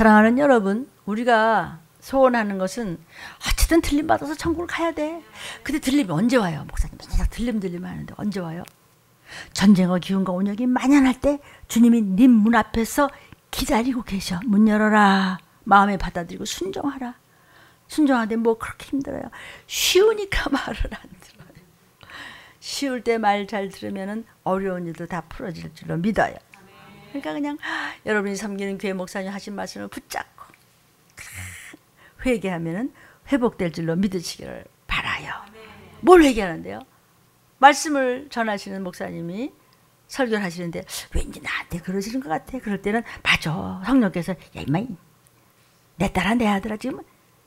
사랑하는 여러분, 우리가 소원하는 것은 어쨌든 들림 받아서 천국을 가야 돼. 근데 들림이 언제 와요? 목사님 맨날 들림 하는데 언제 와요? 전쟁과 기운과 온역이 만연할 때 주님이 네 문 앞에서 기다리고 계셔. 문 열어라. 마음에 받아들이고 순종하라. 순종하는데 뭐 그렇게 힘들어요. 쉬우니까 말을 안 들어요. 쉬울 때 말 잘 들으면 어려운 일도 다 풀어질 줄로 믿어요. 그러니까 그냥 여러분이 섬기는 교회 목사님 하신 말씀을 붙잡고 회개하면 회복될 줄로 믿으시기를 바라요. 뭘 회개하는데요? 말씀을 전하시는 목사님이 설교를 하시는데 왠지 나한테 그러시는 것 같아. 그럴 때는 맞아. 성령께서 야 임마 내 딸아 내 아들아 지금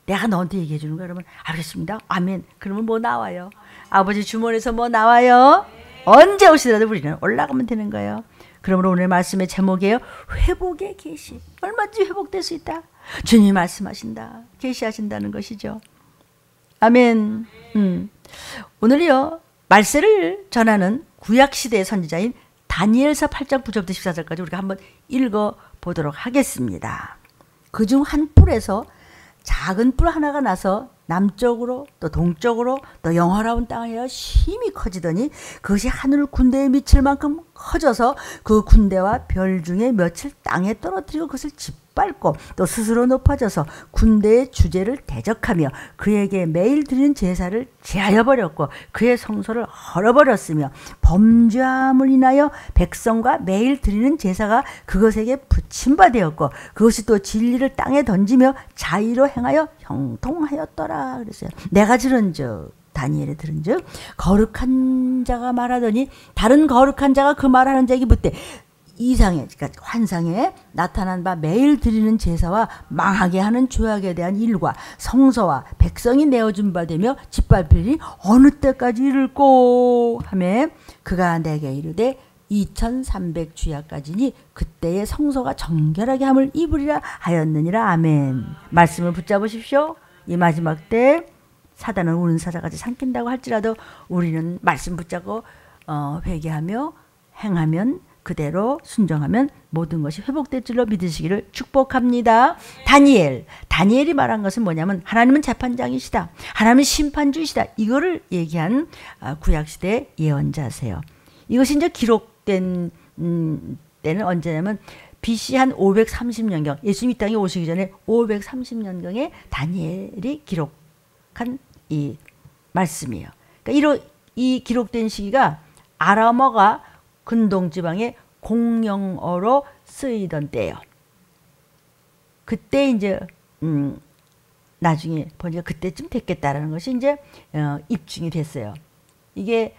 내가 너한테 얘기해 주는 거야. 그러면 알겠습니다. 아멘. 그러면 뭐 나와요? 아버지 주머니에서 뭐 나와요? 언제 오시더라도 우리는 올라가면 되는 거예요. 그러므로 오늘 말씀의 제목이에요. 회복의 계시. 얼마든지 회복될 수 있다. 주님이 말씀하신다. 계시하신다는 것이죠. 아멘. 오늘요. 말세를 전하는 구약시대의 선지자인 다니엘서 8장 9절부터 14절까지 우리가 한번 읽어보도록 하겠습니다. 그중 한 뿔에서 작은 뿔 하나가 나서 남쪽으로 또 동쪽으로 또 영화로운 땅에 심히 커지더니 그것이 하늘 군대에 미칠 만큼 커져서 그 군대와 별 중에 몇을 땅에 떨어뜨리고 그것을 짓밟고 또 스스로 높아져서 군대의 주제를 대적하며 그에게 매일 드리는 제사를 제하여 버렸고 그의 성소를 헐어버렸으며 범죄함을 인하여 백성과 매일 드리는 제사가 그것에게 붙임바되었고 그것이 또 진리를 땅에 던지며 자의로 행하여 형통하였더라 그랬어요. 내가 들은즉 다니엘이 들은즉 거룩한 자가 말하더니 다른 거룩한 자가 그 말하는 자에게 묻되 이상에 그러니까 환상에 나타난 바 매일 드리는 제사와 망하게 하는 죄악에 대한 일과 성서와 백성이 내어준 바 되며 짓밟힐 일이 어느 때까지 이를꼬 하매 그가 내게 이르되 2300 주야까지니 그때의 성소가 정결하게 함을 입으리라 하였느니라. 아멘. 말씀을 붙잡으십시오. 이 마지막 때 사단은 우는 사자같이 삼킨다고 할지라도 우리는 말씀 붙잡고 회개하며 행하면 그대로 순종하면 모든 것이 회복될 줄로 믿으시기를 축복합니다. 다니엘이 말한 것은 뭐냐면 하나님은 재판장이시다. 하나님은 심판주이시다. 이거를 얘기한 구약시대의 예언자세요. 이것이 이제 기록된 때는 언제냐면 BC 한 530년경 예수님이 이 땅에 오시기 전에 530년경에 다니엘이 기록한 이 말씀이에요. 그러니까 이 기록된 시기가 아람어가 근동지방의 공용어로 쓰이던 때예요. 그때 이제 나중에 보니까 그때쯤 됐겠다라는 것이 이제 입증이 됐어요. 이게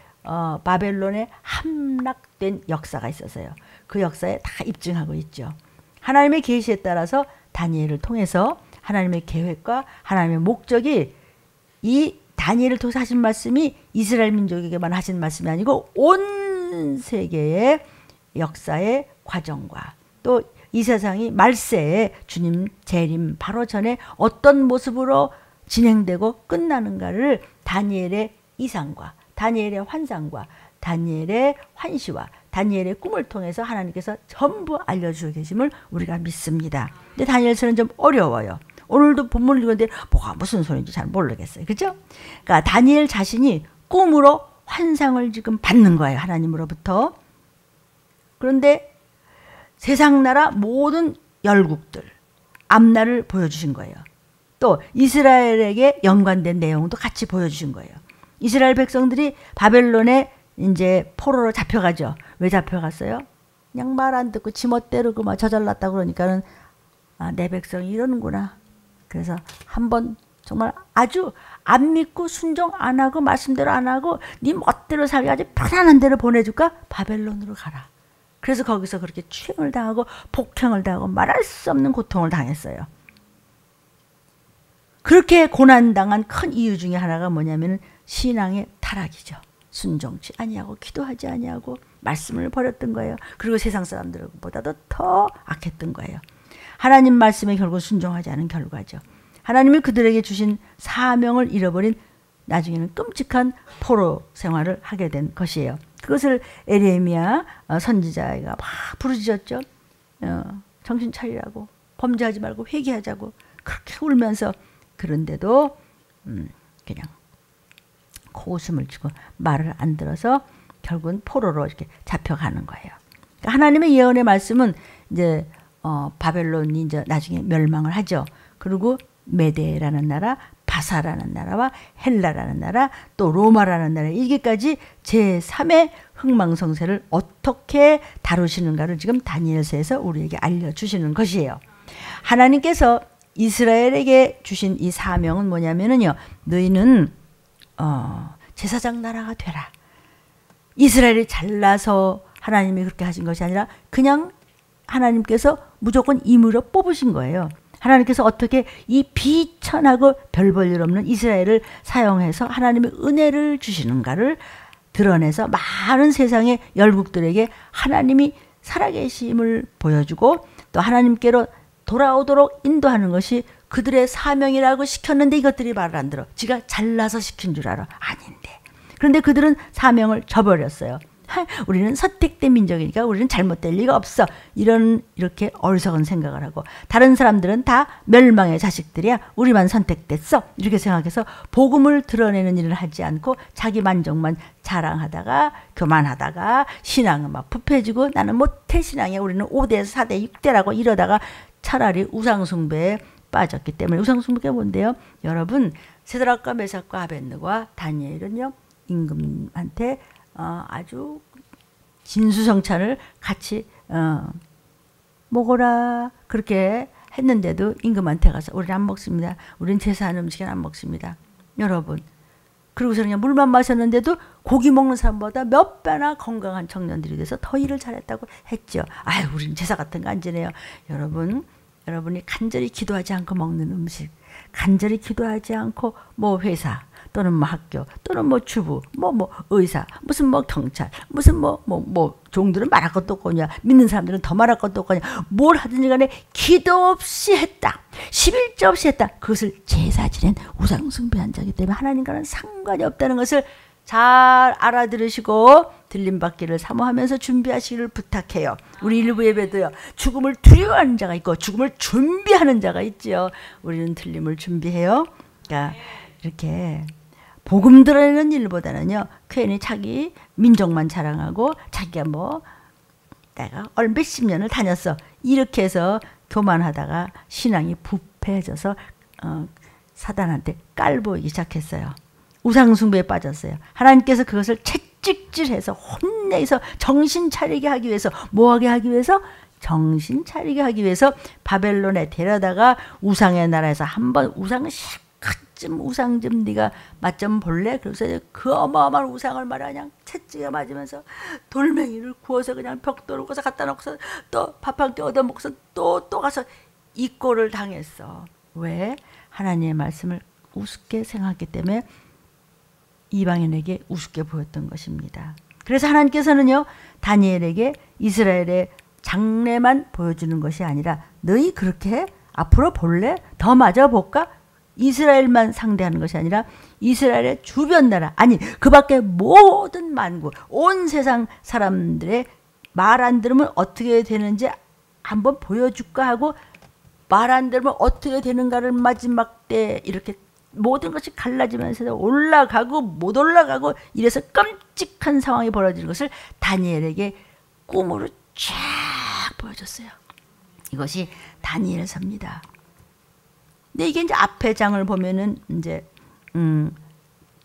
바벨론에 함락된 역사가 있어서요. 그 역사에 다 입증하고 있죠. 하나님의 계시에 따라서 다니엘을 통해서 하나님의 계획과 하나님의 목적이 이 다니엘을 통해서 하신 말씀이 이스라엘 민족에게만 하신 말씀이 아니고 온 세계의 역사의 과정과 또 이 세상이 말세에 주님 재림 바로 전에 어떤 모습으로 진행되고 끝나는가를 다니엘의 이상과 다니엘의 환상과 다니엘의 환시와 다니엘의 꿈을 통해서 하나님께서 전부 알려주고 계심을 우리가 믿습니다. 근데 다니엘서는 좀 어려워요. 오늘도 본문을 읽었는데 뭐가 무슨 소리인지 잘 모르겠어요. 그죠? 그러니까 다니엘 자신이 꿈으로 환상을 지금 받는 거예요. 하나님으로부터. 그런데 세상 나라 모든 열국들 앞날을 보여주신 거예요. 또 이스라엘에게 연관된 내용도 같이 보여주신 거예요. 이스라엘 백성들이 바벨론에 이제 포로로 잡혀가죠. 왜 잡혀갔어요? 그냥 말 안 듣고 지멋대로 그만 저잘났다 그러니까는 내 백성이 이러는구나. 그래서 한번 정말 아주 안 믿고 순종 안 하고 말씀대로 안 하고 네 멋대로 살게 아주 편안한 데로 보내줄까? 바벨론으로 가라. 그래서 거기서 그렇게 추행을 당하고 폭행을 당하고 말할 수 없는 고통을 당했어요. 그렇게 고난당한 큰 이유 중에 하나가 뭐냐면 신앙의 타락이죠. 순종치 아니하고 기도하지 아니하고 말씀을 버렸던 거예요. 그리고 세상 사람들보다도 더 악했던 거예요. 하나님 말씀에 결국 순종하지 않은 결과죠. 하나님이 그들에게 주신 사명을 잃어버린 나중에는 끔찍한 포로 생활을 하게 된 것이에요. 그것을 에레미야 선지자가 막 부르짖었죠. 정신 차리라고. 범죄하지 말고 회개하자고 그렇게 울면서 그런데도 그냥 코웃음을 치고 말을 안 들어서 결국은 포로로 이렇게 잡혀가는 거예요. 그러니까 하나님의 예언의 말씀은 이제 바벨론이 이제 나중에 멸망을 하죠. 그리고 메데라는 나라, 바사라는 나라와 헬라라는 나라, 또 로마라는 나라, 이게까지 제3의 흥망성쇠를 어떻게 다루시는가를 지금 다니엘서에서 우리에게 알려주시는 것이에요. 하나님께서 이스라엘에게 주신 이 사명은 뭐냐면요, 너희는 제사장 나라가 되라. 이스라엘이 잘나서 하나님이 그렇게 하신 것이 아니라 그냥 하나님께서 무조건 임의로 뽑으신 거예요. 하나님께서 어떻게 이 비천하고 별 볼 일 없는 이스라엘을 사용해서 하나님의 은혜를 주시는가를 드러내서 많은 세상의 열국들에게 하나님이 살아계심을 보여주고 또 하나님께로 돌아오도록 인도하는 것이 그들의 사명이라고 시켰는데 이것들이 말을 안 들어. 지가 잘나서 시킨 줄 알아. 아닌데. 그런데 그들은 사명을 저버렸어요. 우리는 선택된 민족이니까 우리는 잘못될 리가 없어. 이렇게 어리석은 생각을 하고 다른 사람들은 다 멸망의 자식들이야. 우리만 선택됐어. 이렇게 생각해서 복음을 드러내는 일을 하지 않고 자기 만족만 자랑하다가 교만하다가 신앙은 막 부패지고 나는 못해 신앙이야. 우리는 5대 4대 6대라고 이러다가 차라리 우상숭배에 빠졌기 때문에 우상숭배가 뭔데요? 여러분 세드락과 메삭과 아벳느고와 다니엘은요 임금한테 아주 진수성찬을 같이 먹어라 그렇게 했는데도 임금한테 가서 우리는 안 먹습니다. 우리는 제사하는 음식은 안 먹습니다. 여러분 그리고서 그냥 물만 마셨는데도 고기 먹는 사람보다 몇 배나 건강한 청년들이 돼서 더 일을 잘했다고 했죠. 아유 우리는 제사 같은 거 안 지내요. 여러분이 간절히 기도하지 않고 먹는 음식, 간절히 기도하지 않고 뭐 회사 또는 뭐 학교 또는 뭐 주부 뭐 의사 무슨 뭐 경찰 무슨 뭐 종들은 말할 것도 없거냐 믿는 사람들은 더 말할 것도 없거냐 뭘 하든지 간에 기도 없이 했다 11조 없이 했다 그것을 제사 지낸 우상숭배한 자이기 때문에 하나님과는 상관이 없다는 것을 잘 알아들으시고 들림받기를 사모하면서 준비하시기를 부탁해요. 우리 일부 예배도요. 죽음을 두려워하는 자가 있고 죽음을 준비하는 자가 있지요. 우리는 들림을 준비해요. 그러니까 이렇게 복음 드러내는 일보다는요. 괜히 자기 민족만 자랑하고 자기가 뭐 내가 몇십 년을 다녔어. 이렇게 해서 교만하다가 신앙이 부패해져서 사단한테 깔보이기 시작했어요. 우상숭배에 빠졌어요. 하나님께서 그것을 채찍질해서 혼내서 정신 차리게 하기 위해서 뭐하게 하기 위해서 정신 차리게 하기 위해서 바벨론에 데려다가 우상의 나라에서 한번 우상 실컷 우상 좀 네가 맛 좀 볼래? 그래서 그 어마어마한 우상을 말이야 그냥 채찍에 맞으면서 돌멩이를 구워서 그냥 벽돌을 구워서 갖다 놓고서 또 밥 한 끼 얻어먹고서 또 가서 이 꼴을 당했어. 왜? 하나님의 말씀을 우습게 생각했기 때문에 이방인에게 우습게 보였던 것입니다. 그래서 하나님께서는요 다니엘에게 이스라엘의 장래만 보여주는 것이 아니라 너희 그렇게 해? 앞으로 볼래? 더 맞아볼까? 이스라엘만 상대하는 것이 아니라 이스라엘의 주변 나라 아니 그 밖에 모든 만국 온 세상 사람들의 말 안 들으면 어떻게 되는지 한번 보여줄까 하고 말 안 들으면 어떻게 되는가를 마지막 때 이렇게 모든 것이 갈라지면서 올라가고 못 올라가고 이래서 끔찍한 상황이 벌어지는 것을 다니엘에게 꿈으로 쫙 보여줬어요. 이것이 다니엘서입니다. 근데 이게 이제 앞에 장을 보면은 이제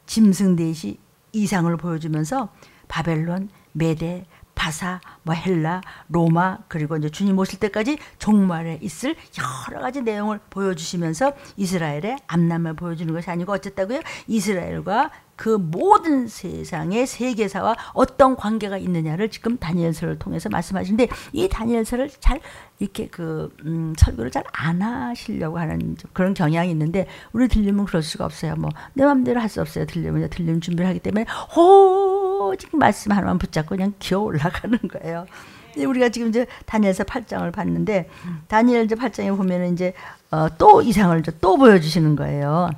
짐승 넷이 이상을 보여주면서 바벨론, 메데, 바사, 뭐 헬라, 로마 그리고 이제 주님 오실 때까지 종말에 있을 여러 가지 내용을 보여주시면서 이스라엘의 암남을 보여주는 것이 아니고 어쨌다고요? 이스라엘과 그 모든 세상의 세계사와 어떤 관계가 있느냐를 지금 다니엘서를 통해서 말씀하시는데 이 다니엘서를 잘 이렇게 설교를 잘 안 하시려고 하는 그런 경향이 있는데 우리 들리면 그럴 수가 없어요. 뭐 내 마음대로 할 수 없어요. 들리면 준비를 하기 때문에 오직 말씀 하나만 붙잡고 그냥 기어 올라가는 거예요. 우리가 지금 이제 다니엘서 8장을 봤는데 다니엘 이제 8장에 보면은 이제 또 이상을 또 보여주시는 거예요.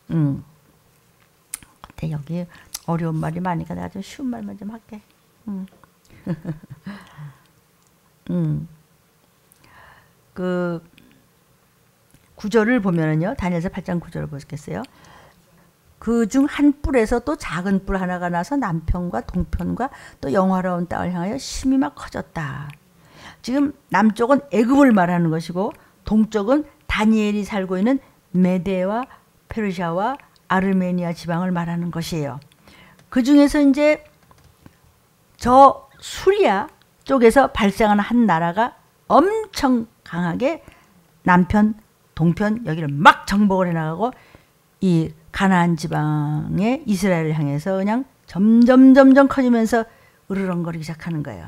근데 여기 어려운 말이 많으니까 내가 좀 쉬운 말만 좀 할게. 구절을 보면은요. 다니엘서 8장 9절을 보겠어요. 그 중 한 뿔에서 또 작은 뿔 하나가 나서 남편과 동편과 또 영화로운 땅을 향하여 심이 막 커졌다. 지금 남쪽은 애굽을 말하는 것이고 동쪽은 다니엘이 살고 있는 메데와 페르시아와 아르메니아 지방을 말하는 것이에요. 그 중에서 이제 저 수리아 쪽에서 발생하는 한 나라가 엄청 강하게 남편, 동편 여기를 막 정복을 해나가고 이 가나안 지방의 이스라엘을 향해서 그냥 점점 커지면서 으르렁거리기 시작하는 거예요.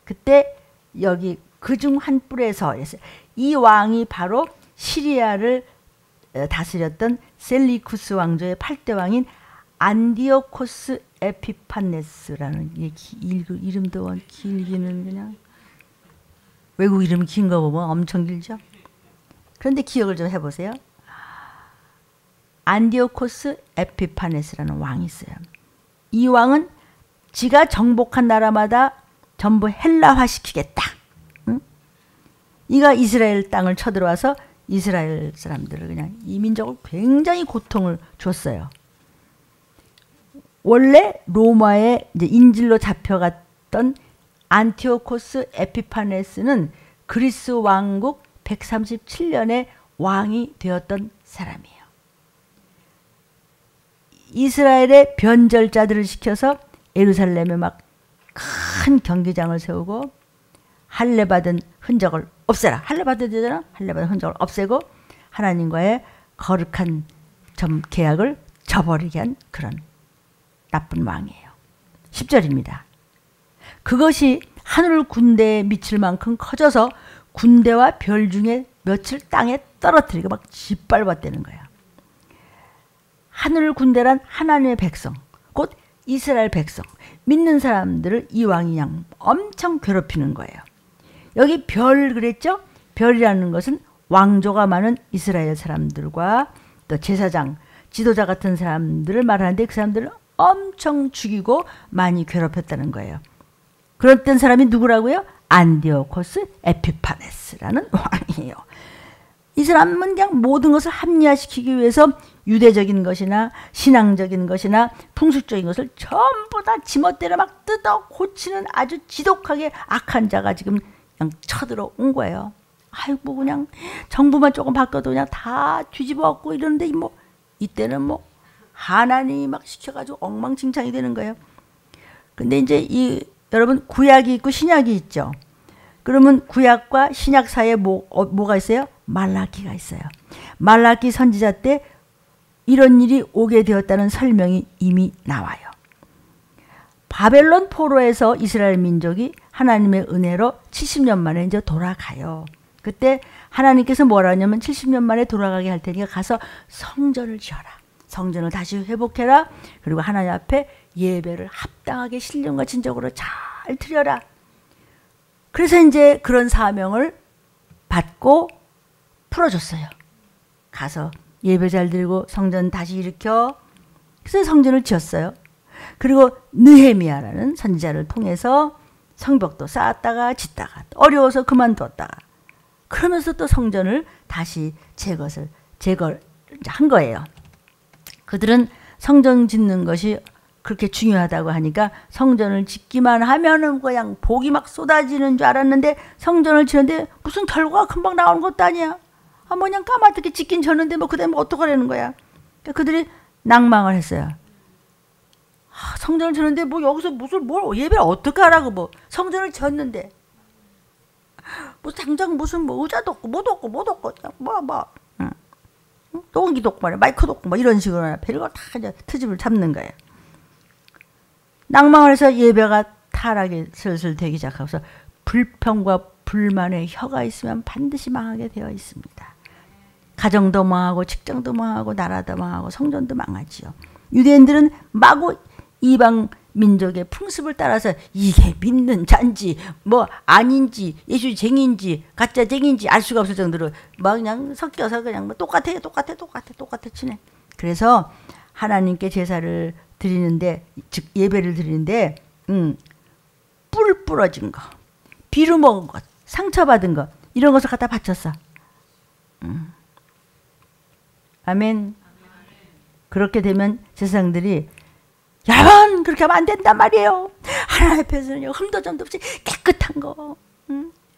그때 여기 그중 한 뿔에서 이 왕이 바로 시리아를 다스렸던 셀리쿠스 왕조의 8대 왕인 안디오코스 에피파네스라는 이름도 길기는 그냥 외국 이름 긴 거 보면 엄청 길죠. 그런데 기억을 좀 해보세요. 안디오코스 에피파네스라는 왕이 있어요. 이 왕은 지가 정복한 나라마다 전부 헬라화시키겠다. 응? 이가 이스라엘 땅을 쳐들어와서 이스라엘 사람들을 그냥 이 민족을 굉장히 고통을 줬어요. 원래 로마의 이제 인질로 잡혀갔던 안티오코스 에피파네스는 그리스 왕국 137년에 왕이 되었던 사람이에요. 이스라엘의 변절자들을 시켜서 예루살렘에 막 큰 경기장을 세우고 할례 받은 흔적을 없애라. 할례 받아야 되잖아. 할례 받은 흔적을 없애고 하나님과의 거룩한 계약을 저버리게 한 그런 나쁜 왕이에요. 10절입니다. 그것이 하늘 군대에 미칠 만큼 커져서 군대와 별 중에 며칠 땅에 떨어뜨리고 막 짓밟았다는 거예요. 하늘 군대란 하나님의 백성, 곧 이스라엘 백성, 믿는 사람들을 이 왕이 그냥 엄청 괴롭히는 거예요. 여기 별 그랬죠? 별이라는 것은 왕조가 많은 이스라엘 사람들과 또 제사장, 지도자 같은 사람들을 말하는데 그 사람들을 엄청 죽이고 많이 괴롭혔다는 거예요. 그랬던 사람이 누구라고요? 안디오코스 에피파네스라는 왕이에요. 이 사람은 그냥 모든 것을 합리화시키기 위해서 유대적인 것이나 신앙적인 것이나 풍습적인 것을 전부 다 지멋대로 막 뜯어 고치는 아주 지독하게 악한 자가 지금 그냥 쳐들어온 거예요. 아이고 그냥 정부만 조금 바꿔도 그냥 다 뒤집어 엎고 이러는데 뭐 이때는 뭐 하나님이 막 시켜가지고 엉망진창이 되는 거예요. 근데 이제 여러분 구약이 있고 신약이 있죠. 그러면 구약과 신약 사이에 뭐가 있어요? 말라기가 있어요. 말라기 선지자 때 이런 일이 오게 되었다는 설명이 이미 나와요. 바벨론 포로에서 이스라엘 민족이 하나님의 은혜로 70년 만에 이제 돌아가요. 그때 하나님께서 뭐라 하냐면 70년 만에 돌아가게 할 테니까 가서 성전을 지어라. 성전을 다시 회복해라. 그리고 하나님 앞에 예배를 합당하게 신령과 진정으로 잘 드려라. 그래서 이제 그런 사명을 받고 풀어줬어요. 가서 예배 잘 드리고 성전 다시 일으켜. 그래서 성전을 지었어요. 그리고 느헤미야라는 선지자를 통해서 성벽도 쌓았다가 짓다가 어려워서 그만뒀다가 그러면서 또 성전을 다시 제거를 한 거예요. 그들은 성전 짓는 것이 그렇게 중요하다고 하니까 성전을 짓기만 하면은 그냥 복이 막 쏟아지는 줄 알았는데 성전을 짓는데 무슨 결과가 금방 나오는 것도 아니야. 아, 뭐 그냥 까맣게 짓긴 졌는데 뭐 그다음에 어떡하라는 거야. 그러니까 그들이 낭망을 했어요. 아, 성전을 짓는데 뭐 여기서 뭘 예배를 어떻게 하라고 뭐 성전을 짓는데 뭐 당장 무슨 뭐 의자도 없고 뭐도 없고 녹음기도 없고 말이야 마이크도 없고 뭐 이런 식으로 별걸 다 이제 트집을 잡는 거예요. 낭망을 해서 예배가 타락이 슬슬 되기 시작하면서 불평과 불만의 혀가 있으면 반드시 망하게 되어 있습니다. 가정도 망하고 직장도 망하고 나라도 망하고 성전도 망하지요. 유대인들은 마구 이방 민족의 풍습을 따라서 이게 믿는 자인지 뭐 아닌지 예수쟁인지 가짜쟁인지 알 수가 없을 정도로 막 그냥 섞여서 그냥 뭐 똑같아 치네. 그래서 하나님께 제사를 드리는데 즉 예배를 드리는데 뿔 부러진 거, 비루 먹은 것, 상처받은 거 이런 것을 갖다 바쳤어. 아멘. 그렇게 되면 제사장들이 여러분 그렇게 하면 안 된단 말이에요. 하나님 앞에서는요 흠도 점도 없이 깨끗한 거.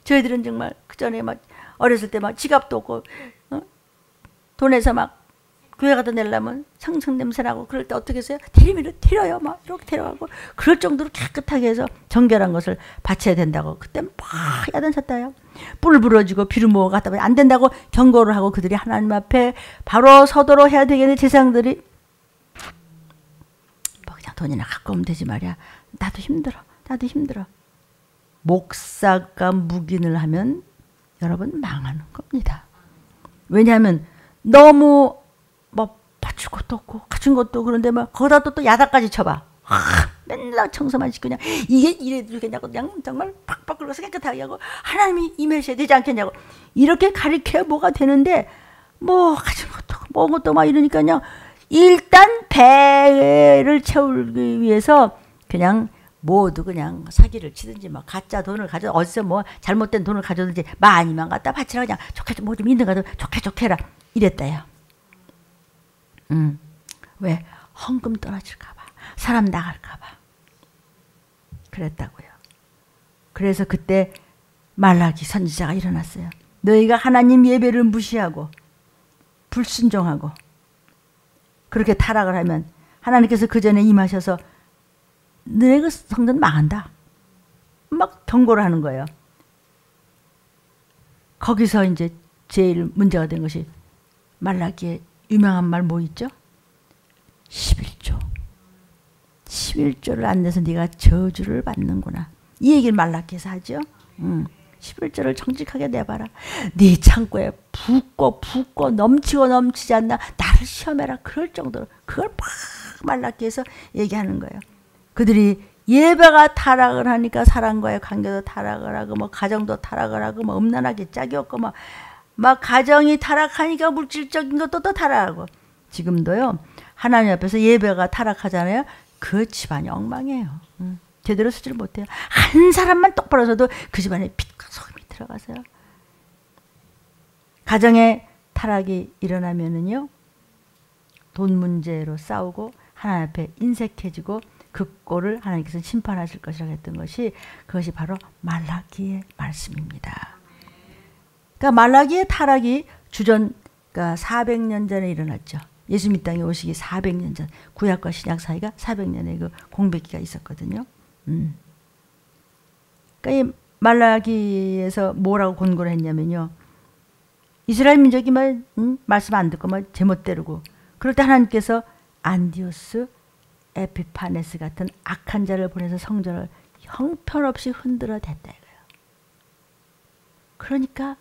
저희들은 정말 그 전에 막 어렸을 때 막 지갑도 없고 돈에서 막 교회 가다 내려면 성청 냄새나고 그럴 때 어떻게 했어요? 테리미로 데려요. 막 이렇게 데려가고 그럴 정도로 깨끗하게 해서 정결한 것을 바쳐야 된다고. 그때 막 야단쳤다요. 뿔 부러지고 비루 모아 갖다 안 된다고 경고를 하고 그들이 하나님 앞에 바로 서도록 해야 되겠는데 제사장들이 뭐 그냥 돈이나 갖고 오면 되지 말이야. 나도 힘들어. 목사가 묵인을 하면 여러분 망하는 겁니다. 왜냐하면 너무 뭐 받칠 것도 없고 갖춘 것도 그런데 막 거기다 또 야단까지 쳐봐. 맨날 청소만 시키고 그냥 이게 이래 되겠냐고 그냥 정말 팍팍 긁어서 깨끗하게 하고 하나님이 임하셔야 되지 않겠냐고 이렇게 가리켜야 뭐가 되는데 뭐 가진 것도 없고 먹은 것도 막 이러니까요. 일단 배를 채우기 위해서 그냥 모두 그냥 사기를 치든지 막 가짜 돈을 가져 어디서 뭐 잘못된 돈을 가져든지 많이만 갖다 바치라 그냥 좋게 뭐 좀 있는 거 좋게 해라 이랬다요. 왜 헌금 떨어질까 봐 사람 나갈까 봐 그랬다고요. 그래서 그때 말라기 선지자가 일어났어요. 너희가 하나님 예배를 무시하고 불순종하고 그렇게 타락을 하면 하나님께서 그 전에 임하셔서 너네 그 성전 망한다. 막 경고를 하는 거예요. 거기서 이제 제일 문제가 된 것이 말라기의 유명한 말 뭐 있죠? 11조. 11조를 안 내서 네가 저주를 받는구나. 이 얘기를 말라기에서 하죠. 11조를 정직하게 내봐라. 네 창고에 붓고 넘치지 않나 나를 시험해라. 그럴 정도로 그걸 막 말라기에서 얘기하는 거예요. 그들이 예배가 타락을 하니까 사람과의 관계도 타락을 하고 뭐 가정도 타락을 하고 뭐 음란하게 짝이 없고 막 가정이 타락하니까 물질적인 것도 또 타락하고 지금도요 하나님 앞에서 예배가 타락하잖아요. 그 집안이 엉망이에요. 제대로 쓰지를 못해요. 한 사람만 똑바로 서도 그 집안에 빛과 소금이 들어가서요. 가정에 타락이 일어나면은요 돈 문제로 싸우고 하나님 앞에 인색해지고 그 꼴을 하나님께서 심판하실 것이라고 했던 것이 그것이 바로 말라기의 말씀입니다. 그러니까 말라기의 타락이 주전 그러니까 400년 전에 일어났죠. 예수님 땅에 오시기 400년 전 구약과 신약 사이가 400년의 그 공백기가 있었거든요. 그러니까 이 말라기에서 뭐라고 권고를 했냐면요. 이스라엘 민족이 말씀 안 듣고 제멋대로고 그럴 때 하나님께서 안디오스 에피파네스 같은 악한 자를 보내서 성전을 형편없이 흔들어 댔다 이거예요. 그러니까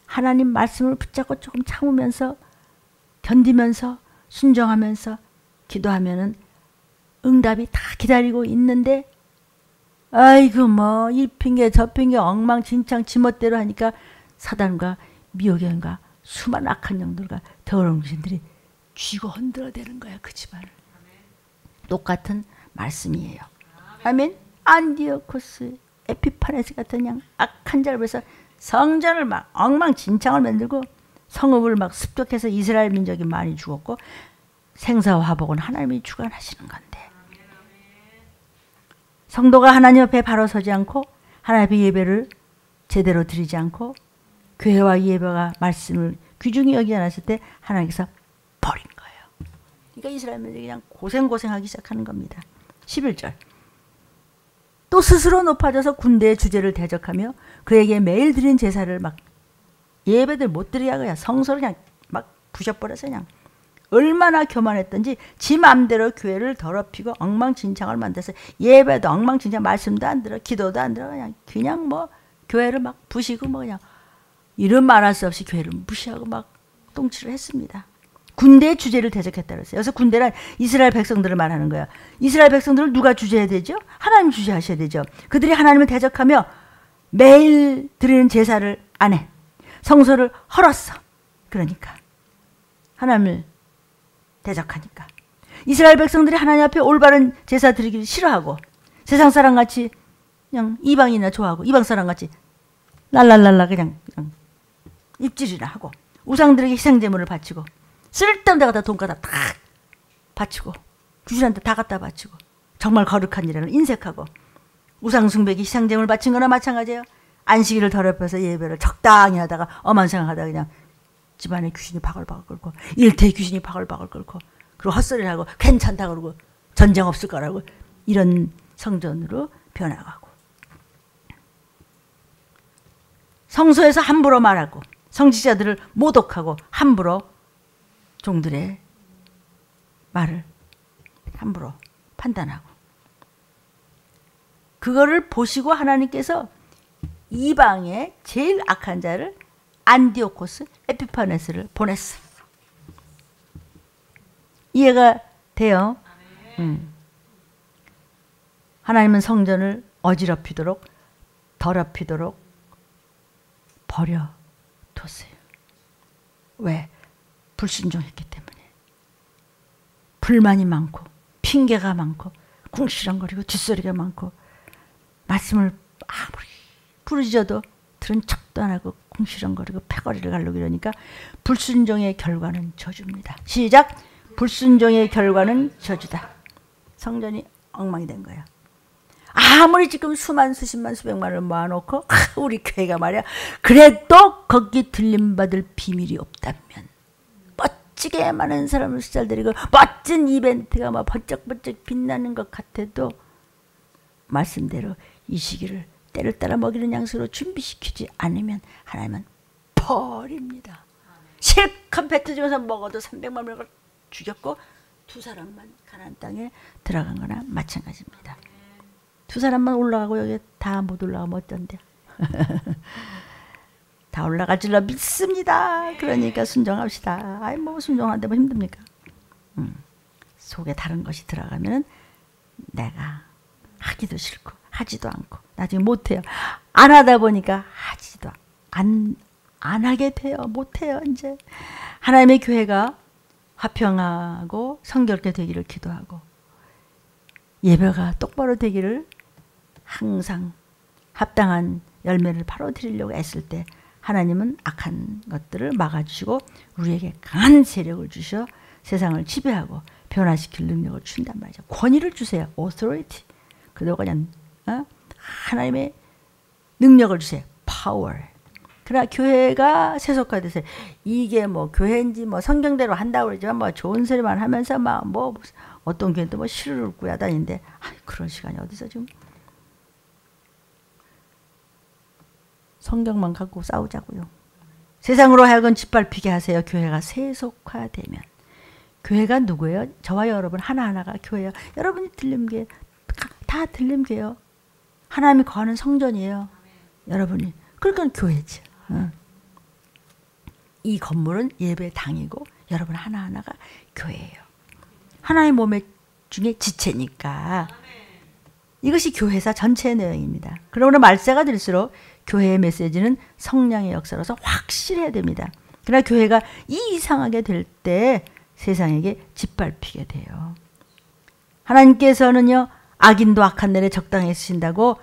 하나님 말씀을 붙잡고 조금 참으면서 견디면서 순종하면서 기도하면은 응답이 다 기다리고 있는데 아이고 뭐 이 핑계 저 핑계 엉망진창 지멋대로 하니까 사단과 미혹의 영과 수많은 악한 영들과 더러운 귀신들이 쥐고 흔들어대는 거야 그 집안을. 똑같은 말씀이에요. 아멘. 안디오코스 에피파네스 같은 그냥 악한 자를 위해서 성전을 막 엉망진창을 만들고 성읍을 막 습격해서 이스라엘 민족이 많이 죽었고 생사와 화복은 하나님이 주관하시는 건데 성도가 하나님 앞에 바로 서지 않고 하나님 앞에 예배를 제대로 드리지 않고 교회와 예배가 말씀을 귀중히 여기지 않았을 때 하나님께서 버린 거예요. 그러니까 이스라엘 민족이 그냥 고생하기 시작하는 겁니다. 11절. 또 스스로 높아져서 군대의 주제를 대적하며 그에게 매일 드린 제사를 막 예배들 못 드리게 하고야 성소를 그냥 막 부셔버려서 그냥 얼마나 교만했던지 지 맘대로 교회를 더럽히고 엉망진창을 만들어서 예배도 엉망진창 말씀도 안 들어 기도도 안 들어 그냥 뭐 교회를 막 부시고 뭐 그냥 이름 말할 수 없이 교회를 무시하고 막 똥치를 했습니다. 군대의 주제를 대적했다 그랬어요. 여기서 군대란 이스라엘 백성들을 말하는 거예요. 이스라엘 백성들을 누가 주재해야 되죠? 하나님 주재하셔야 되죠. 그들이 하나님을 대적하며 매일 드리는 제사를 안 해. 성소를 헐었어. 그러니까 하나님을 대적하니까 이스라엘 백성들이 하나님 앞에 올바른 제사 드리기를 싫어하고 세상 사람같이 그냥 이방인이나 좋아하고 이방 사람같이 랄랄랄라 그냥 입질이나 하고 우상들에게 희생제물을 바치고 쓸데없는 데 갖다 돈 갖다 다 바치고 귀신한테 다 갖다 바치고 정말 거룩한 일에는 인색하고 우상숭배기 희생제물 바친 거나 마찬가지예요. 안식일을 더럽혀서 예배를 적당히 하다가 엄한 생각하다가 그냥 집안에 귀신이 바글바글 끓고 일터에 귀신이 바글바글 끓고 그리고 헛소리를 하고 괜찮다 그러고 전쟁 없을 거라고 이런 성전으로 변화가고 성소에서 함부로 말하고 성직자들을 모독하고 함부로 종들의 말을 함부로 판단하고 그거를 보시고 하나님께서 이방의 제일 악한 자를 안디오코스 에피파네스를 보냈어. 이해가 돼요? 하나님은 성전을 어지럽히도록 더럽히도록 버려뒀어요. 왜? 불순종했기 때문에. 불만이 많고 핑계가 많고 궁시렁거리고 뒷소리가 많고 말씀을 아무리 부르짖어도 들은 척도 안 하고 궁시렁거리고 패거리를 가르고 이러니까 불순종의 결과는 저주입니다. 시작! 불순종의 결과는 저주다. 성전이 엉망이 된 거야. 아무리 지금 수만 수십만 수백만을 모아놓고 우리 교회가 말이야 그래도 거기 들림받을 비밀이 없다면 멋지게 많은 사람을 숫자들이고 멋진 이벤트가 막 번쩍번쩍 빛나는 것 같아도 말씀대로 이 시기를 때를 따라 먹이는 양식으로 준비시키지 않으면 하나님은 버립니다. 실컷 뱉어주면서 먹어도 300만 명을 죽였고 두 사람만 가나안 땅에 들어간 거나 마찬가지입니다. 두 사람만 올라가고 여기 다 못 올라가면 어쩐데. 다 올라갈 줄로 믿습니다. 그러니까 순종합시다. 아이 뭐 순종하는데 뭐 힘듭니까? 속에 다른 것이 들어가면 내가 하기도 싫고 하지도 않고 나중에 못해요. 안 하다 보니까 하지도 안 하게 돼요. 못해요. 이제 하나님의 교회가 화평하고 성결케 되기를 기도하고 예배가 똑바로 되기를 항상 합당한 열매를 바로 드리려고 애쓸 때 하나님은 악한 것들을 막아주시고 우리에게 강한 세력을 주셔 세상을 지배하고 변화시킬 능력을 준단 말이죠. 권위를 주세요. authority. 그리고 그냥 하나님의 능력을 주세요. power. 그러나 교회가 세속화돼서 이게 뭐 교회인지 뭐 성경대로 한다고 그러지만 뭐 좋은 소리만 하면서 막 뭐 어떤 교회는 또 뭐 시를 읊고 야단인데 그런 시간이 어디서 지금 성경만 갖고 싸우자고요. 세상으로 하여금 짓밟히게 하세요. 교회가 세속화되면. 교회가 누구예요? 저와 여러분 하나하나가 교회예요. 여러분이 들림교회 다 들림교회요. 하나님이 거하는 성전이에요. 여러분이. 그러니까 교회지. 이 건물은 예배당이고 여러분 하나하나가 교회예요. 하나의 몸의 중에 지체니까. 이것이 교회사 전체의 내용입니다. 그러므로 말세가 될수록 교회의 메시지는 성령의 역사로서 확실해야 됩니다. 그러나 교회가 이상하게 될 때 세상에게 짓밟히게 돼요. 하나님께서는요. 악인도 악한 날에 적당히 쓰신다고.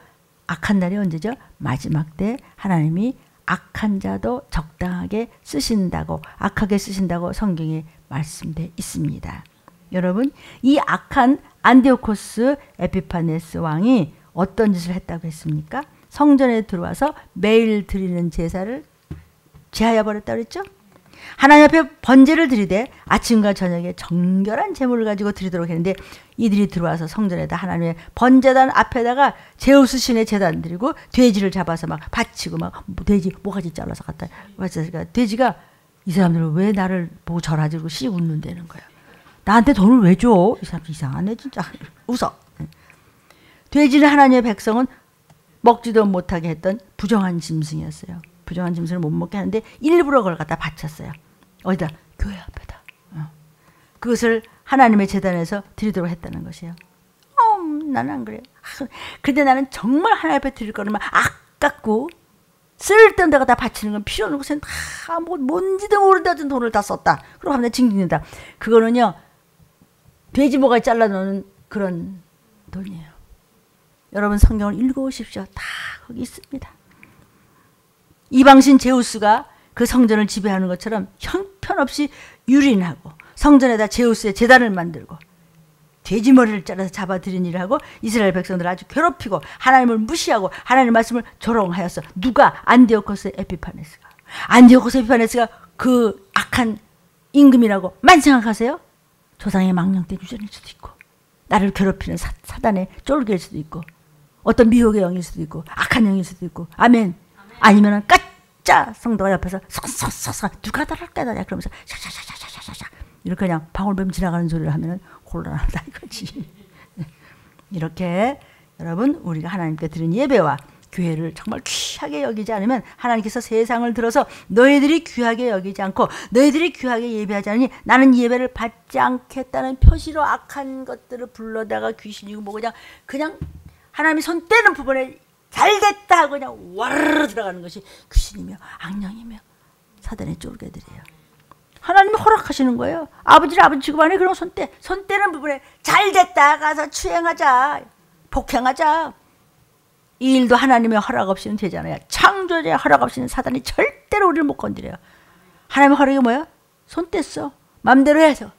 악한 날이 언제죠? 마지막 때 하나님이 악한 자도 적당하게 쓰신다고 악하게 쓰신다고 성경에 말씀되어 있습니다. 여러분 이 악한 안디오코스 에피파네스 왕이 어떤 짓을 했다고 했습니까? 성전에 들어와서 매일 드리는 제사를 제하여 버렸다고 그랬죠? 하나님 앞에 번제를 드리되 아침과 저녁에 정결한 제물을 가지고 드리도록 했는데 이들이 들어와서 성전에다 하나님의 번제단 앞에다가 제우스 신의 제단 드리고 돼지를 잡아서 막 바치고 막 돼지 모가지 잘라서 갖다 바치니까 돼지가 이 사람들은 왜 나를 보고 절하지 그러고 씩 웃는다는 거야. 나한테 돈을 왜 줘? 이 사람 이상하네 진짜. 웃어. 돼지는 하나님의 백성은 먹지도 못하게 했던 부정한 짐승이었어요. 부정한 짐승을 못 먹게 하는데 일부러 그걸 갖다 바쳤어요. 어디다? 교회 앞에다. 그것을 하나님의 제단에서 드리도록 했다는 것이에요. 나는 안 그래. 근데 나는 정말 하나님 앞에 드릴 거는 아깝고 쓸데없는 데가 다 바치는 건 필요 없는 곳엔 다 뭐 뭔지도 모른다던 돈을 다 썼다. 그리고 하면 징징댄다. 그거는요. 돼지 모가지 잘라놓는 그런 돈이에요. 여러분 성경을 읽어오십시오. 다 거기 있습니다. 이방신 제우스가 그 성전을 지배하는 것처럼 형편없이 유린하고 성전에다 제우스의 제단을 만들고 돼지 머리를 잘라서 잡아들인 일을 하고 이스라엘 백성들을 아주 괴롭히고 하나님을 무시하고 하나님의 말씀을 조롱하였어. 누가? 안디오코스 에피파네스가. 안디오코스 에피파네스가 그 악한 임금이라고 많이 생각하세요? 조상의 망령된 유전일 수도 있고 나를 괴롭히는 사단의 쫄개일 수도 있고 어떤 미혹의 영일 수도 있고 악한 영일 수도 있고 아멘. 아니면은 까짜 성도가 옆에서 쏙쏙쏙쏙 누가 나를 깨다냐 그러면서 샤샤샤샤샤샤 이렇게 그냥 방울뱀 지나가는 소리를 하면은 곤란하다 이거지. 이렇게 여러분 우리가 하나님께 드린 예배와 교회를 정말 귀하게 여기지 않으면 하나님께서 세상을 들어서 너희들이 귀하게 여기지 않고 너희들이 귀하게 예배하지 않으니 나는 예배를 받지 않겠다는 표시로 악한 것들을 불러다가 귀신이고 뭐 그냥 하나님이 손 떼는 부분에 잘됐다 하고 그냥 와르르 들어가는 것이 귀신이며 악령이며 사단의 쫄개들이에요. 하나님이 허락하시는 거예요. 아버지 직업안에 그런 손 떼는 부분에 잘됐다 가서 추행하자 복행하자. 이 일도 하나님의 허락 없이는 되잖아요. 창조자의 허락 없이는 사단이 절대로 우리를 못 건드려요. 하나님의 허락이 뭐야? 손 뗐어. 마음대로 해서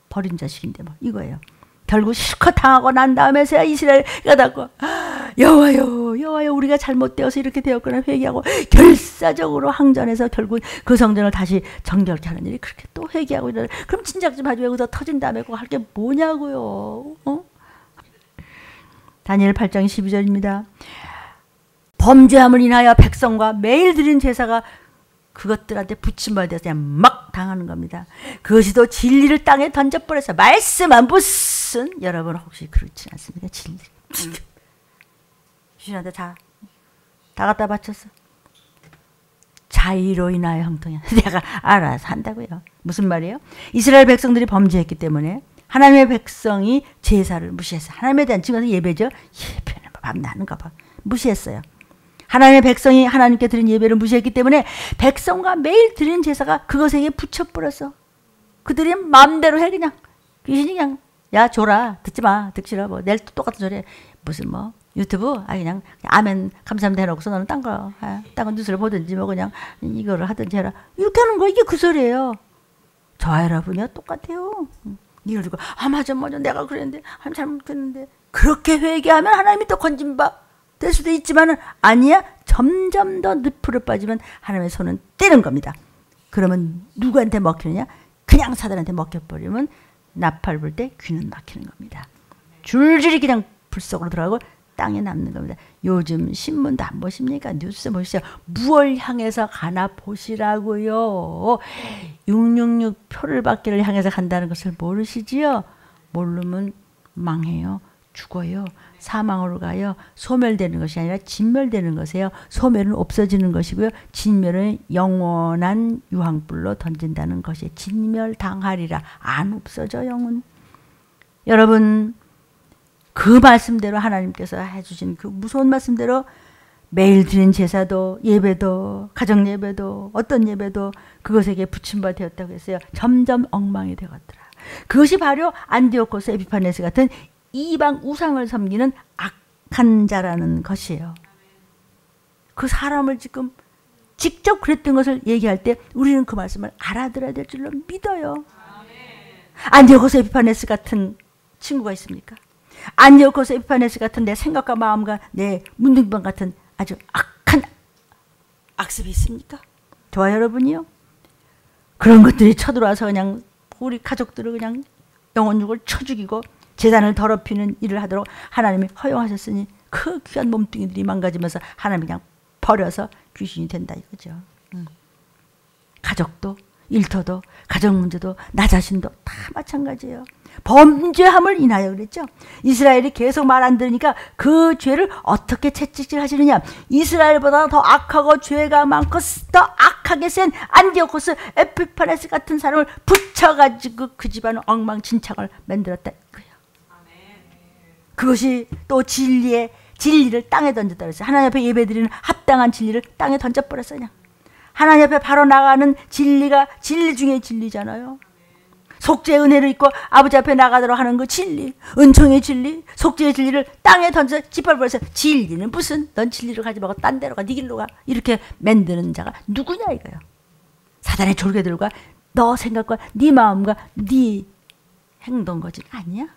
버린 자식인데 뭐 이거예요. 결국 실컷 당하고 난 다음에서야 이스라엘 가다고 여호와여 우리가 잘못되어서 이렇게 되었구나 회개하고 결사적으로 항전해서 결국 그 성전을 다시 정결케 하는 일이 그렇게 또 회개하고 이러는. 그럼 진작 좀 하지 왜 그거 터진 다음에 그거 할 게 뭐냐고요. 다니엘 8장 12절입니다. 범죄함을 인하여 백성과 매일 드린 제사가 그것들한테 붙임받아서 그냥 막 당하는 겁니다. 그것이 또 진리를 땅에 던져버려서 말씀은 무슨 여러분 혹시 그렇지 않습니까? 진리 주신한테 다 갖다 바쳤어. 자의로 인하여 형통해. 내가 알아서 한다고요. 무슨 말이에요? 이스라엘 백성들이 범죄했기 때문에 하나님의 백성이 제사를 무시했어요. 하나님에 대한 증거는 예배죠. 예배는 밤나는가 봐. 무시했어요. 하나님의 백성이 하나님께 드린 예배를 무시했기 때문에 백성과 매일 드리는 제사가 그것에게 붙여버렸어. 그들이 마음대로 해 그냥. 귀신이 그냥 야 줘라. 듣지 마. 듣기 싫어. 뭐 내일 또 똑같은 소리 해. 무슨 뭐 유튜브 그냥 아멘 감사합니다 해놓고서 너는 딴 거 뉴스를 보든지 뭐 그냥 이거를 하든지 해라. 이렇게 하는 거 이게 그 소리예요. 저와 여러분이요 똑같아요. 이걸 두고 맞아 내가 그랬는데 하나님 잘못했는데 그렇게 회개하면 하나님이 또 건진바 될 수도 있지만은 아니야. 점점 더 늪으로 빠지면 하나님의 손은 떼는 겁니다. 그러면 누구한테 먹히느냐? 그냥 사단한테 먹혀버리면 나팔 불 때 귀는 막히는 겁니다. 줄줄이 그냥 불 속으로 들어가고 땅에 남는 겁니다. 요즘 신문도 안 보십니까? 뉴스 보시죠. 무얼 향해서 가나 보시라고요. 666 표를 받기를 향해서 간다는 것을 모르시지요? 모르면 망해요. 죽어요. 사망으로 가요. 소멸되는 것이 아니라 진멸되는 것이에요. 소멸은 없어지는 것이고요. 진멸은 영원한 유황불로 던진다는 것이 진멸당하리라. 안 없어져 영은. 여러분 그 말씀대로 하나님께서 해주신 그 무서운 말씀대로 매일 드린 제사도 예배도 가정 예배도 어떤 예배도 그것에게 붙임바 되었다고 했어요. 점점 엉망이 되었더라. 그것이 바로 안디오코스 에피파네스 같은 이방 우상을 섬기는 악한 자라는 것이에요. 그 사람을 지금 직접 그랬던 것을 얘기할 때 우리는 그 말씀을 알아들어야 될 줄로 믿어요. 안디오코스 에피파네스 같은 친구가 있습니까? 안디오코스 에피파네스 같은 내 생각과 마음과 내 문둥병 같은 아주 악한 악습이 있습니까? 저와 여러분이요? 그런 것들이 쳐들어와서 그냥 우리 가족들을 그냥 영혼육을 쳐 죽이고 재단을 더럽히는 일을 하도록 하나님이 허용하셨으니 그 귀한 몸뚱이들이 망가지면서 하나님이 그냥 버려서 귀신이 된다 이거죠. 가족도 일터도 가정 문제도 나 자신도 다 마찬가지예요. 범죄함을 인하여 그랬죠. 이스라엘이 계속 말 안 들으니까 그 죄를 어떻게 채찍질 하시느냐. 이스라엘보다 더 악하고 죄가 많고 더 악하게 센 안디오코스 에피파네스 같은 사람을 붙여가지고 그 집안은 엉망진창을 만들었다 이거예요. 그것이 또 진리를 땅에 던졌다 그랬어요. 하나님 앞에 예배드리는 합당한 진리를 땅에 던져버렸어요. 그냥. 하나님 앞에 바로 나가는 진리가 진리 중에 진리잖아요. 속죄의 은혜를 입고 아버지 앞에 나가도록 하는 그 진리, 은총의 진리, 속죄의 진리를 땅에 던져 짓밟아버려서 진리는 무슨 넌 진리를 가지 말고 딴 데로 가, 네 길로 가 이렇게 만드는 자가 누구냐 이거예요. 사단의 졸개들과 너 생각과 네 마음과 네 행동 거지 아니야?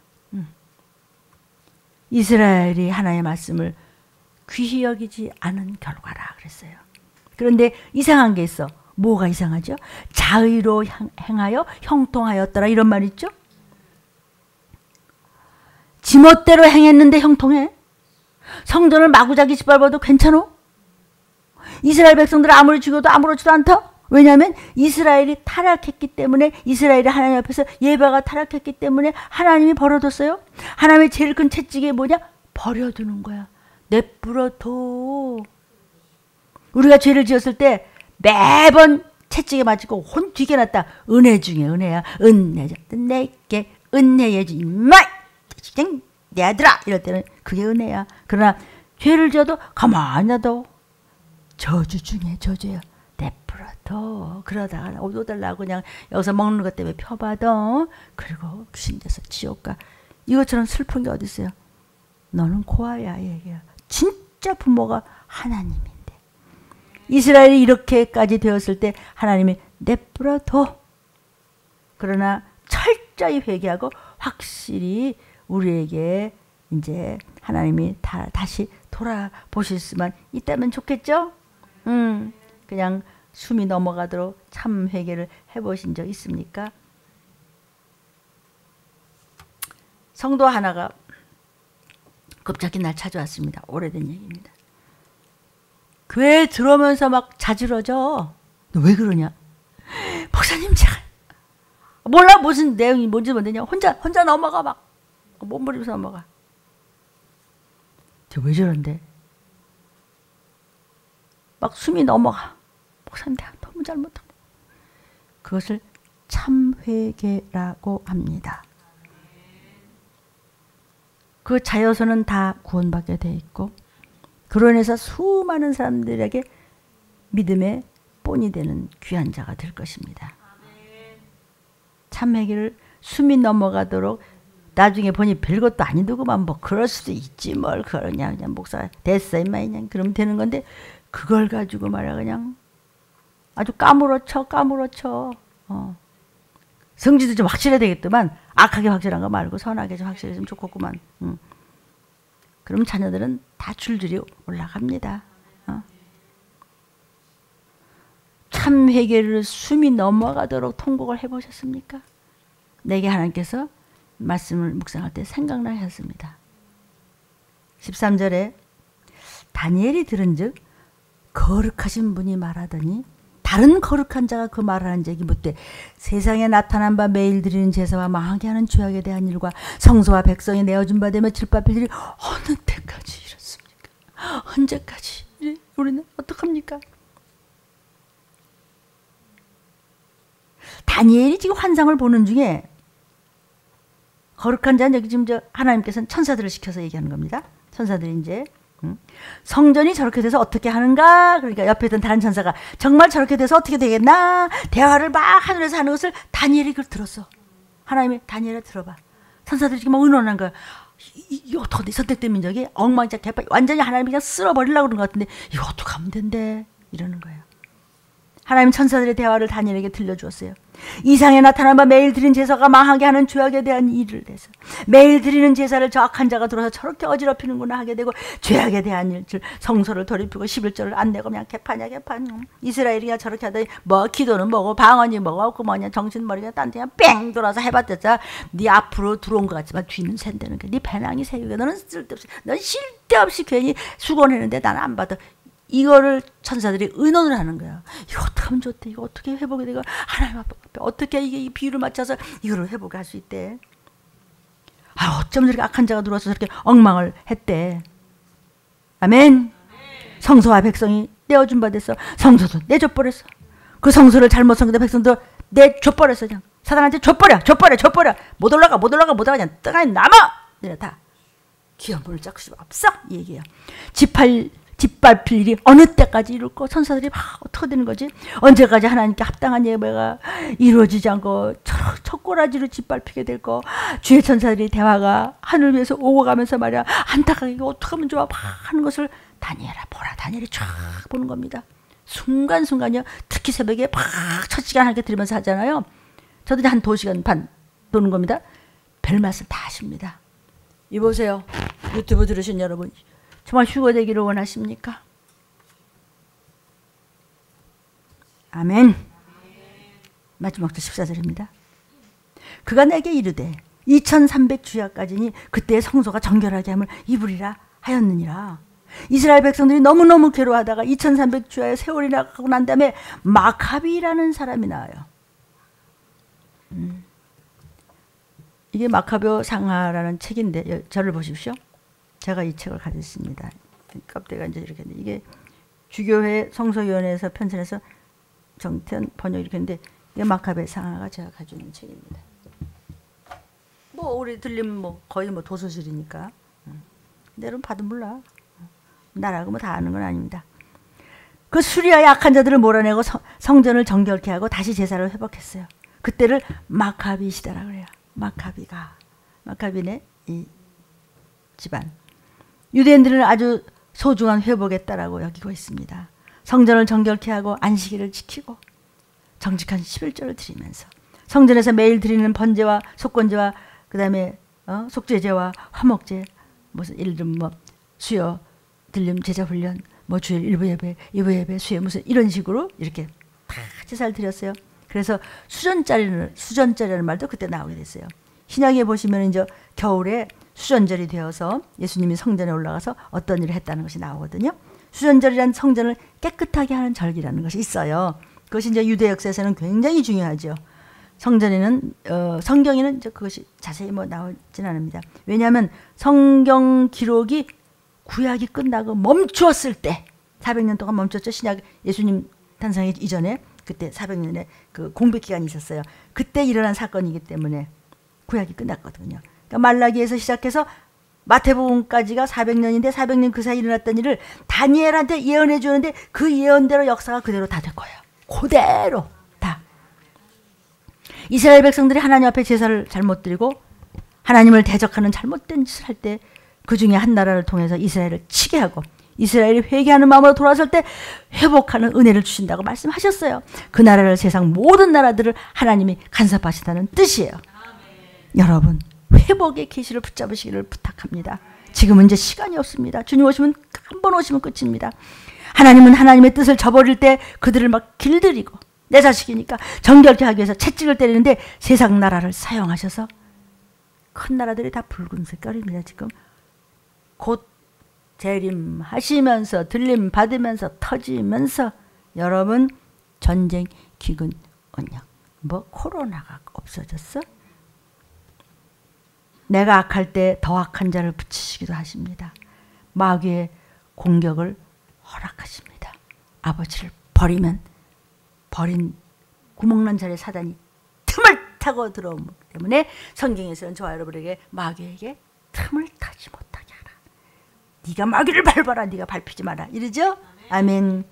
이스라엘이 하나님의 말씀을 귀히 여기지 않은 결과라 그랬어요. 그런데 이상한 게 있어. 뭐가 이상하죠? 자의로 행하여 형통하였더라 이런 말 있죠? 지멋대로 행했는데 형통해? 성전을 마구잡이 짓밟아도 괜찮아? 이스라엘 백성들 아무리 죽여도 아무렇지도 않다? 왜냐하면 이스라엘이 타락했기 때문에, 이스라엘이 하나님 앞에서 예배가 타락했기 때문에 하나님이 버려뒀어요. 하나님의 제일 큰 채찍이 뭐냐? 버려두는 거야. 내버려둬. 우리가 죄를 지었을 때 매번 채찍에 맞고 혼 뒤게 났다. 은혜 중에 은혜야. 은혜졌던 내게 은혜의 주님 내 아들아 이럴 때는 그게 은혜야. 그러나 죄를 지어도 가만히 놔둬. 저주 중에 저주야. 내버려둬. 그러다가 오달라고 그냥 여기서 먹는 것 때문에 펴받아. 그리고 귀신돼서 지옥가. 이것처럼 슬픈 게 어디 있어요? 너는 고아야 얘기야. 진짜 부모가 하나님인데. 이스라엘이 이렇게까지 되었을 때 하나님이 내버려둬. 그러나 철저히 회개하고 확실히 우리에게 이제 하나님이 다시 돌아보실 수만 있다면 좋겠죠? 그냥 숨이 넘어가도록 참 회개를 해보신 적 있습니까? 성도 하나가 갑자기 날 찾아왔습니다. 오래된 얘기입니다. 교회에 들어오면서 막 자지러져. 너 왜 그러냐? 목사님 제가 몰라 무슨 내용이 뭔지 모르냐. 혼자 넘어가 막 몸부림서 넘어가. 저 왜 저런데? 막 숨이 넘어가. 목사님 내가 너무 잘못한 거. 그것을 참회개라고 합니다. 그 자여서는 다 구원받게 돼 있고 그로 인해서 수많은 사람들에게 믿음의 본이 되는 귀한 자가 될 것입니다. 참회개를 숨이 넘어가도록 나중에 보니 별것도 아니더구만 뭐 그럴 수도 있지 뭘 그러냐 그냥 목사 됐어 임마 그냥 그러면 되는 건데 그걸 가지고 말이야 그냥 아주 까무러쳐. 성질도 좀 확실해야 되겠더만 악하게 확실한 거 말고 선하게 좀 확실해지면 좋겠구만. 그럼 자녀들은 다 줄줄이 올라갑니다. 참 회개를 숨이 넘어가도록 통곡을 해보셨습니까? 내게 하나님께서 말씀을 묵상할 때 생각나게 하셨습니다. 13절에 다니엘이 들은즉 거룩하신 분이 말하더니 다른 거룩한 자가 그 말하는 적이 묻되 세상에 나타난 바 매일 드리는 제사와 망하게 하는 죄악에 대한 일과 성소와 백성이 내어준 바 되며 질밥일 일이 어느 때까지 이렇습니까? 언제까지 우리는 어떡합니까? 다니엘이 지금 환상을 보는 중에 거룩한 자는 여기 지금 하나님께서는 천사들을 시켜서 얘기하는 겁니다. 천사들이 이제 성전이 저렇게 돼서 어떻게 하는가? 그러니까 옆에 있던 다른 천사가 정말 저렇게 돼서 어떻게 되겠나? 대화를 막 하늘에서 하는 것을 다니엘이 그걸 들었어. 하나님이 다니엘아 들어봐. 천사들이 지금 막 의논한 거야. 이거 어떻게 선택된 민족이 엉망진창 개판 완전히 하나님이 그냥 쓸어버리려고 그런 것 같은데 이거 어떻게 하면 된대? 이러는 거예요. 하나님 천사들의 대화를 다니엘에게 들려주었어요. 이상에 나타난 바 매일 드린 제사가 망하게 하는 죄악에 대한 일을 대해서 매일 드리는 제사를 저 악한 자가 들어서 저렇게 어지럽히는구나 하게 되고 죄악에 대한 일, 성소를 더럽히고 11조를 안 내고 그냥 개판이야 개판. 이스라엘이 그냥 저렇게 하더니 뭐 기도는 뭐고 방언이 뭐고 그 뭐냐 정신머리가 딴 데 그냥 뺑 돌아서 해봤자 네 앞으로 들어온 것 같지만 뒤는 샌다는 거야. 네 배낭이 새우가 너는 쓸데없이 넌 쓸데없이 괜히 수고했는데 나는 안 받아. 이거를 천사들이 의논을 하는 거야. 이거 어떻게 하면 좋대? 이거 어떻게 회복이 되고 하나님 앞에 어떻게 이게 이 비율을 맞춰서 이거를 회복할 수 있대? 아 어쩜 저렇게 악한 자가 들어와서 저렇게 엉망을 했대? 아멘. 성소와 백성이 떼어준 바 됐어. 성소도 내줘버렸어. 그 성소를 잘못 섬기던 백성도 내줘버렸어. 그냥 사단한테 줘버려. 못 올라가 그냥 뜨가니 남아. 이래 다 기업을 짝수 없어 이 얘기야. 짓밟힐 일이 어느 때까지 이룰고 천사들이 막 어떻게 되는 거지? 언제까지 하나님께 합당한 예배가 이루어지지 않고 첫 꼬라지로 짓밟히게 될 거. 주의 천사들이 대화가 하늘 위에서 오고 가면서 말이야 안타깝게 이거 어떻게 하면 좋아 막 하는 것을 다니엘아 보라. 다니엘이 쫙 보는 겁니다. 순간순간요. 특히 새벽에 팍 첫 시간 함께 들으면서 하잖아요. 저도 한 2시간 반 도는 겁니다. 별 말씀 다 하십니다. 이보세요. 유튜브 들으신 여러분, 정말 휴거 되기를 원하십니까? 아멘. 마지막 주 14절입니다. 그가 내게 이르되 2300주야까지니 그때의 성소가 정결하게 함을 입으리라 하였느니라. 이스라엘 백성들이 너무너무 괴로워하다가 2300주야의 세월이 나가고 난 다음에 마카비라는 사람이 나와요. 이게 마카베오 상하라는 책인데, 저를 보십시오. 제가 이 책을 가졌습니다. 껍데기가 이제 이렇게 있는데, 이게 주교회 성서위원회에서 편찬해서 정태현 번역 이렇게 했는데, 이게 마카베 상하가 제가 가지고 있는 책입니다. 뭐 우리 들리면 뭐 거의 뭐 도서실이니까. 근데 여러분 봐도 몰라. 나라고 뭐 다 아는 건 아닙니다. 그 수리아의 악한 자들을 몰아내고 성전을 정결케 하고 다시 제사를 회복했어요. 그때를 마카비 시대라 그래요. 마카비네 이 집안. 유대인들은 아주 소중한 회복했다라고 여기고 있습니다. 성전을 정결케 하고 안식일을 지키고 정직한 11조를 드리면서 성전에서 매일 드리는 번제와 속건제와 그 다음에 속죄제와 화목제, 무슨 예를 들면 뭐 수요, 들림, 제자 훈련, 뭐 주일 일부 예배, 2부 예배, 수요 무슨 이런 식으로 이렇게 다 제사를 드렸어요. 그래서 수전절이라는 말도 그때 나오게 됐어요. 신약에 보시면 이제 겨울에 수전절이 되어서 예수님이 성전에 올라가서 어떤 일을 했다는 것이 나오거든요. 수전절이란 성전을 깨끗하게 하는 절기라는 것이 있어요. 그것이 이제 유대 역사에서는 굉장히 중요하죠. 성전에는 성경에는 이제 그것이 자세히 뭐 나오진 않습니다. 왜냐하면 성경 기록이 구약이 끝나고 멈추었을 때 400년 동안 멈췄죠. 신약 예수님 탄생하기 이전에 그때 400년의 그 공백 기간이 있었어요. 그때 일어난 사건이기 때문에 구약이 끝났거든요. 그러니까 말라기에서 시작해서 마태복음까지가 400년인데 400년 그 사이 일어났던 일을 다니엘한테 예언해 주는데 그 예언대로 역사가 그대로 다 될 거예요. 그대로 다. 이스라엘 백성들이 하나님 앞에 제사를 잘못 드리고 하나님을 대적하는 잘못된 짓을 할 때 그 중에 한 나라를 통해서 이스라엘을 치게 하고 이스라엘이 회개하는 마음으로 돌아설 때 회복하는 은혜를 주신다고 말씀하셨어요. 그 나라를 세상 모든 나라들을 하나님이 간섭하신다는 뜻이에요. 여러분 회복의 계시를 붙잡으시기를 부탁합니다. 지금은 이제 시간이 없습니다. 주님 오시면 한 번 오시면 끝입니다. 하나님은 하나님의 뜻을 저버릴 때 그들을 막 길들이고 내 자식이니까 정결케 하기 위해서 채찍을 때리는데 세상 나라를 사용하셔서 큰 나라들이 다 붉은 색깔입니다. 지금 곧 재림하시면서 들림 받으면서 터지면서 여러분 전쟁 기근 언약 뭐 코로나가 없어졌어? 내가 악할 때 더 악한 자를 붙이시기도 하십니다. 마귀의 공격을 허락하십니다. 아버지를 버리면 버린 구멍난 자리에 사단이 틈을 타고 들어오기 때문에 성경에서는 저와 여러분에게 마귀에게 틈을 타지 못하게 하라. 네가 마귀를 밟아라. 네가 밟히지 마라. 이러죠? 아멘.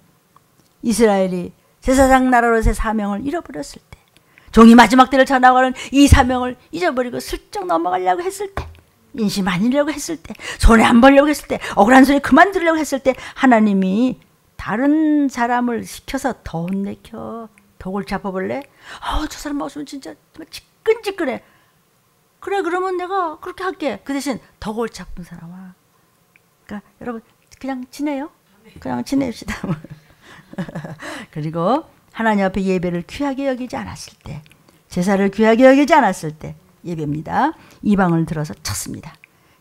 이스라엘이 제사장 나라로서의 사명을 잃어버렸을 때 종이 마지막 때를 전하고는 이 사명을 잊어버리고 슬쩍 넘어가려고 했을 때 인심 아니려고 했을 때 손해 안 보려고 했을 때 억울한 소리 그만 들으려고 했을 때 하나님이 다른 사람을 시켜서 더 혼내켜. 독을 잡아볼래? 저 사람 없으면 진짜 지끈지끈해. 그래 그러면 내가 그렇게 할게. 그 대신 덕을 잡은 사람아. 그러니까 여러분 그냥 지내요. 그냥 지냅시다. 그리고 하나님 앞에 예배를 귀하게 여기지 않았을 때 제사를 귀하게 여기지 않았을 때 예배입니다. 이방을 들어서 쳤습니다.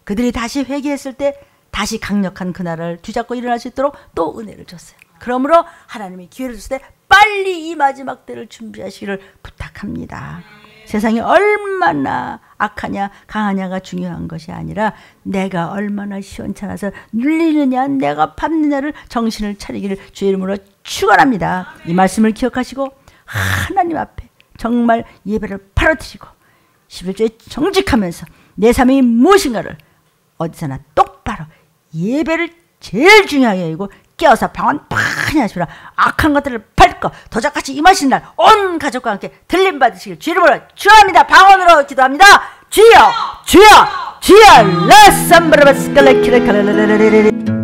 그들이 다시 회개했을 때 다시 강력한 그 나라를 뒤잡고 일어날 수 있도록 또 은혜를 줬어요. 그러므로 하나님이 기회를 줬을 때 빨리 이 마지막 때를 준비하시기를 부탁합니다. 세상이 얼마나 악하냐 강하냐가 중요한 것이 아니라 내가 얼마나 시원찮아서 눌리느냐 내가 밟느냐를 정신을 차리기를 주의 이름으로 축원합니다. 이 말씀을 기억하시고 하나님 앞에 정말 예배를 바로드리고 11조에 정직하면서 내 삶이 무엇인가를 어디서나 똑바로 예배를 제일 중요하게 여기고 깨어서 방언 많이 하시라. 악한 것들을 밟고 도적같이 임하신 날 온 가족과 함께 들림 받으시길 주의 이름으로 축원합니다. 방언으로 기도합니다. 주여 주여 주여 라삼브라바스칼레키레칼레레레레레